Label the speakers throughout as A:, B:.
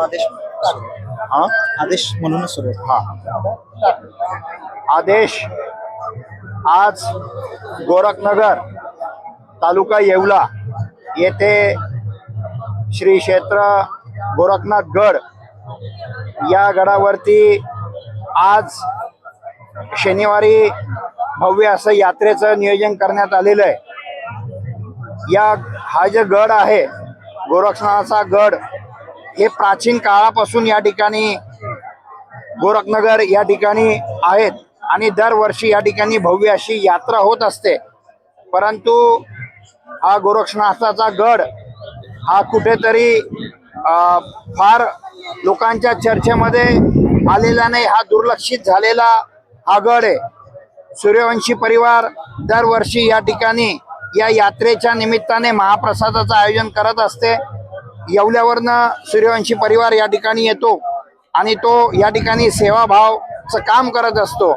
A: आदेश
B: हा
A: आदेश म्हणूनच सुरू आहे.
B: हा आदेश आज गोरखनगर तालुका येवला येथे श्री क्षेत्र गोरखनाथ गड या गडावरती आज शनिवारी भव्य असं यात्रेचं नियोजन करण्यात आलेलं आहे. हा जो गड आहे गोरखनाथाचा गड हे प्राचीन काळापासून या ठिकाणी गोरखनगर या ठिकाणी आहेत आणि दरवर्षी या ठिकाणी भव्य अशी यात्रा होत असते. परंतु हा गोरखनाथाचा गड हा कुठेतरी फार लोकांच्या चर्चेमध्ये आलेला नाही. हा दुर्लक्षित झालेला हा गड आहे. सूर्यवंशी परिवार दरवर्षी या ठिकाणी या यात्रेच्या निमित्ताने महाप्रसादाचं आयोजन करत असते. येवल्यावरनं सूर्यवंशी परिवार या ठिकाणी येतो आणि तो या ठिकाणी सेवाभावचं काम करत असतो.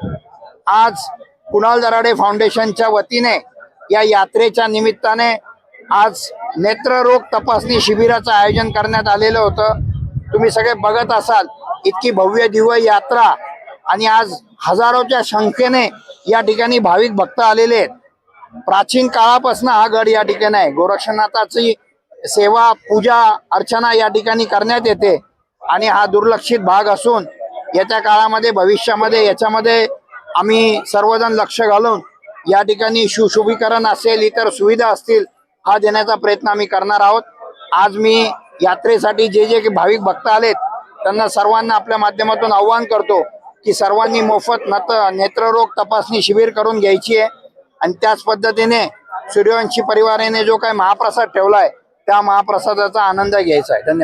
B: आज कुणाल दराडे फाउंडेशनच्या वतीने या यात्रेच्या निमित्ताने आज नेत्ररोग तपासणी शिबिराचं आयोजन करण्यात आलेलं होतं. तुम्ही सगळे बघत असाल इतकी भव्य दिव्य यात्रा आणि आज हजारोच्या संख्येने या ठिकाणी भाविक भक्त आलेले आहेत. प्राचीन काळापासून हा गड या ठिकाणी आहे. गोरक्षनाथाची सेवा पूजा अर्चना या ठिकाणी करण्यात येते आणि हा दुर्लक्षित भाग असून येत्या काळामध्ये भविष्यामध्ये याच्यामध्ये आम्ही सर्वजण लक्ष घालून या ठिकाणी सुशोभीकरण असेल इतर सुविधा असतील हा देण्याचा प्रयत्न आम्ही करणार आहोत. आज मी यात्रेसाठी जे भाविक भक्त आलेत त्यांना सर्वांना आपल्या माध्यमातून आवाहन करतो की सर्वांनी मोफत नेत्ररोग तपासणी शिबिर करून घ्यायची आहे आणि त्याच पद्धतीने सूर्यवंशी परिवाराने जो काही महाप्रसाद ठेवलाय त्या महाप्रसादाचा आनंद घ्यायचा आहे. धन्यवाद.